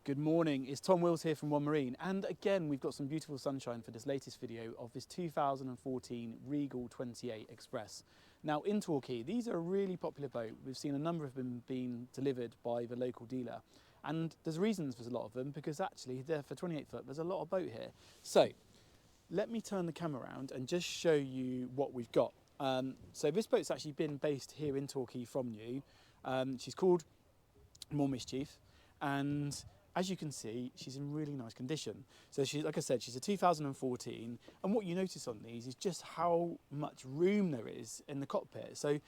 Good morning, it's Tom Wills here from One Marine, and again we've got some beautiful sunshine for this latest video of this 2014 Regal 28 Express. Now in Torquay, these are a really popular boat. We've seen a number of them being delivered by the local dealer, and there's reasons for a lot of them because actually they're for 28 foot, there's a lot of boat here. So let me turn the camera around and just show you what we've got. So this boat's actually been based here in Torquay from you. She's called More Mischief, and as you can see, she's in really nice condition. So she's, like I said, she's a 2014, and what you notice on these is just how much room there is in the cockpit. So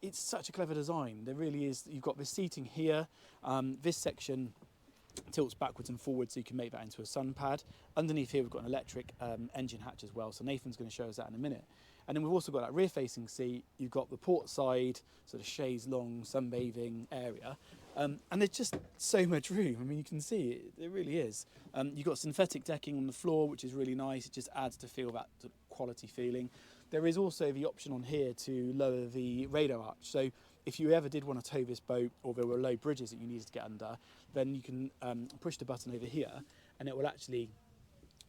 it's such a clever design. There really is. You've got this seating here. This section tilts backwards and forwards so you can make that into a sun pad. Underneath here we've got an electric engine hatch as well, so Nathan's going to show us that in a minute. And then we've also got that rear facing seat. You've got the port side sort of chaise long sunbathing area, and there's just so much room. I mean, you can see it, there really is. You've got synthetic decking on the floor, which is really nice. It just adds to feel that quality feeling. There is also the option on here to lower the radar arch, so if you ever did want to tow this boat or there were low bridges that you needed to get under, then you can push the button over here and it will actually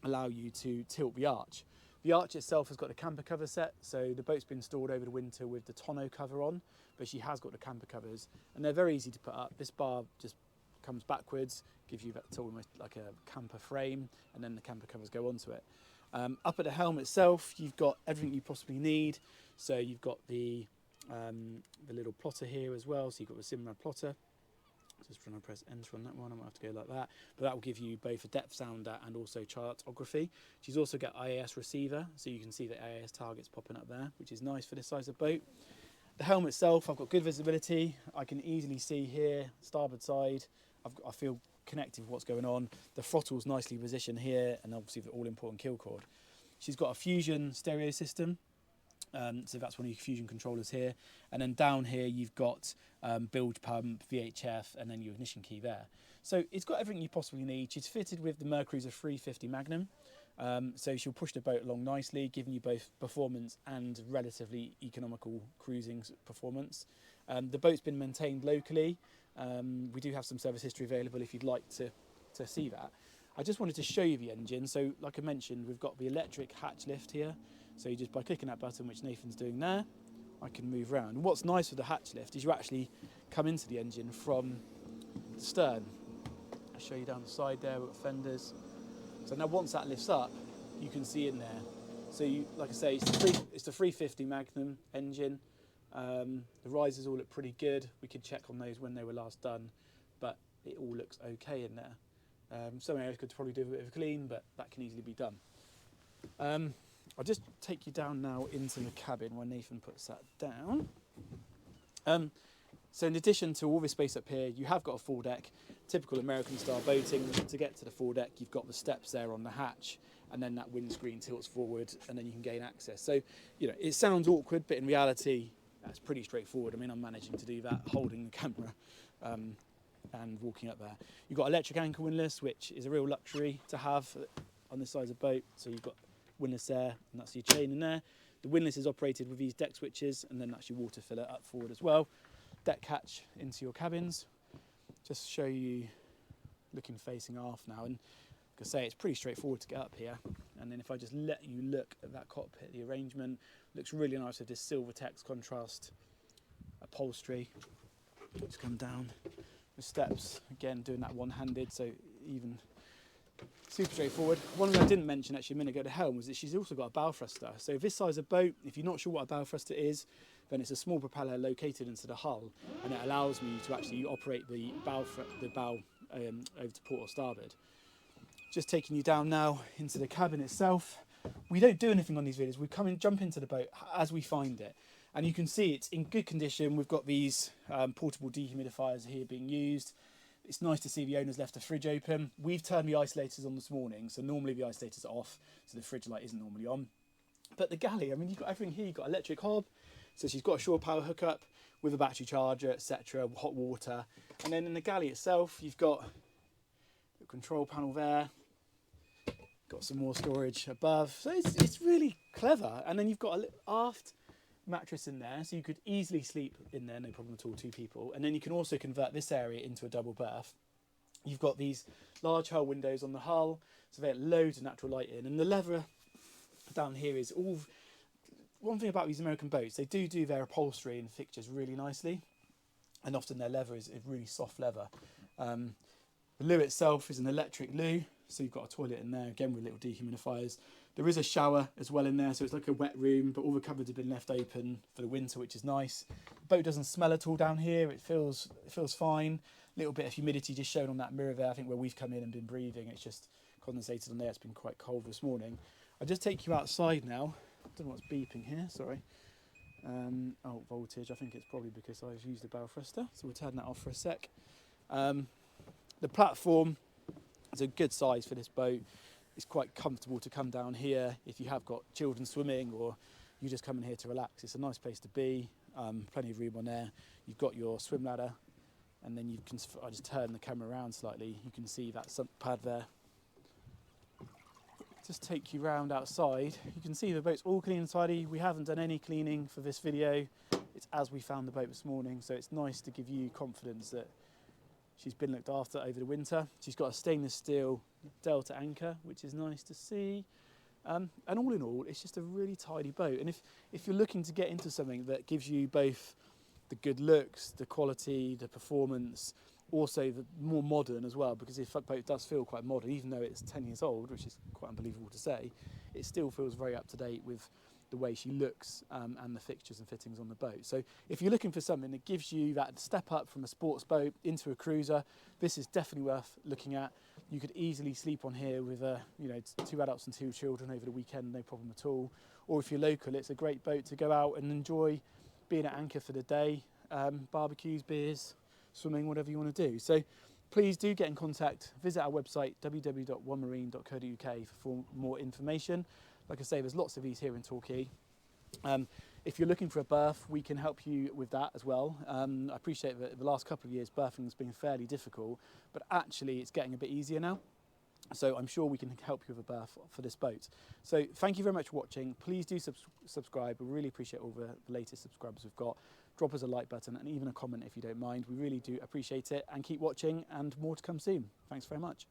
allow you to tilt the arch. The arch itself has got the camper cover set, so the boat's been stored over the winter with the tonneau cover on, but she has got the camper covers, and they're very easy to put up. This bar just comes backwards, gives you that almost like a camper frame, and then the camper covers go onto it. Up at the helm itself, you've got everything you possibly need. So you've got the little plotter here as well, so you've got the Simrad plotter. Just trying to press enter on that one, I might have to go like that. But that will give you both a depth sounder and also chartography. She's also got IAS receiver, so you can see the IAS targets popping up there, which is nice for this size of boat. The helm itself, I've got good visibility. I can easily see here, starboard side. I feel connected with what's going on. The throttle's nicely positioned here, and obviously the all-important kill cord. She's got a Fusion stereo system. So that's one of your Fusion controllers here, and then down here you've got bilge pump, VHF, and then your ignition key there. So it's got everything you possibly need. She's fitted with the Mercruiser 350 Magnum, so she'll push the boat along nicely, giving you both performance and relatively economical cruising performance. The boat's been maintained locally. We do have some service history available if you'd like to see that. I just wanted to show you the engine. So like I mentioned, we've got the electric hatch lift here. So you just, by clicking that button, which Nathan's doing there, I can move around. And what's nice with the hatch lift is you actually come into the engine from the stern. I'll show you down the side there, we've got fenders. So now once that lifts up, you can see in there. So you, like I say, it's the 350 Magnum engine. The risers all look pretty good. We could check on those when they were last done, but it all looks okay in there. Some areas could probably do a bit of a clean, but that can easily be done. I'll just take you down now into the cabin while Nathan puts that down. So in addition to all this space up here, you have got a full deck, typical American style boating. To get to the full deck, you've got the steps there on the hatch, and then that windscreen tilts forward, and then you can gain access. So, you know, it sounds awkward, but in reality, that's pretty straightforward. I mean, I'm managing to do that, holding the camera and walking up there. You've got electric anchor windlass, which is a real luxury to have on this size of boat. So you've got windlass there, and that's your chain in there. The windlass is operated with these deck switches, and then that's your water filler up forward as well. Deck hatch into your cabins. Just show you looking facing aft now, and like I say, it's pretty straightforward to get up here. And then if I just let you look at that cockpit, the arrangement looks really nice with this silver text contrast upholstery. Just come down the steps again, doing that one-handed, so even super straightforward. One thing I didn't mention actually a minute ago at the helm was that she's also got a bow thruster. So this size of boat, if you're not sure what a bow thruster is, then it's a small propeller located into the hull, and it allows me to actually operate the bow over to port or starboard. Just taking you down now into the cabin itself. We don't do anything on these videos. We come and jump into the boat as we find it, and you can see it's in good condition. We've got these portable dehumidifiers here being used. It's nice to see the owner's left the fridge open. We've turned the isolators on this morning, so normally the isolators are off, so the fridge light isn't normally on. But the galley, I mean, you've got everything here. You've got electric hob, so she's got a shore power hookup with a battery charger, etc., hot water. And then in the galley itself, you've got the control panel there, got some more storage above. So it's really clever. And then you've got a little aft mattress in there, so you could easily sleep in there, no problem at all, 2 people. And then you can also convert this area into a double berth. You've got these large hull windows on the hull, so they get loads of natural light in. And the leather down here is all... One thing about these American boats, they do their upholstery and fixtures really nicely. And often their leather is really soft leather. The loo itself is an electric loo, so you've got a toilet in there, again with little dehumidifiers. There is a shower as well in there, so it's like a wet room, but all the cupboards have been left open for the winter, which is nice. The boat doesn't smell at all down here, it feels fine. A little bit of humidity just shown on that mirror there. I think where we've come in and been breathing, it's just condensated on there. It's been quite cold this morning. I'll just take you outside now. I don't know what's beeping here, sorry. Oh, voltage, I think it's probably because I've used a bow thruster, so we'll turn that off for a sec. The platform is a good size for this boat. It's quite comfortable to come down here if you have got children swimming or you just come in here to relax. It's a nice place to be, plenty of room on there. You've got your swim ladder, and then you can, I just turn the camera around slightly, you can see that sump pad there. Just take you round outside. You can see the boat's all clean and tidy. We haven't done any cleaning for this video. It's as we found the boat this morning, so it's nice to give you confidence that she's been looked after over the winter. She's got a stainless steel Delta anchor, which is nice to see. And all in all, it's just a really tidy boat. And if you're looking to get into something that gives you both the good looks, the quality, the performance, also the more modern as well, because this boat does feel quite modern, even though it's 10 years old, which is quite unbelievable to say, it still feels very up to date with the way she looks and the fixtures and fittings on the boat. So if you're looking for something that gives you that step up from a sports boat into a cruiser, this is definitely worth looking at. You could easily sleep on here with 2 adults and 2 children over the weekend, no problem at all. Or if you're local, it's a great boat to go out and enjoy being at anchor for the day, barbecues, beers, swimming, whatever you want to do. So please do get in contact, visit our website www.onemarine.co.uk for more information. Like I say, there's lots of these here in Torquay. If you're looking for a berth, we can help you with that as well. I appreciate that the last couple of years berthing has been fairly difficult, but actually it's getting a bit easier now. So I'm sure we can help you with a berth for this boat. So thank you very much for watching. Please do subscribe. We really appreciate all the latest subscribers we've got. Drop us a like button and even a comment if you don't mind. We really do appreciate it. And keep watching, and more to come soon. Thanks very much.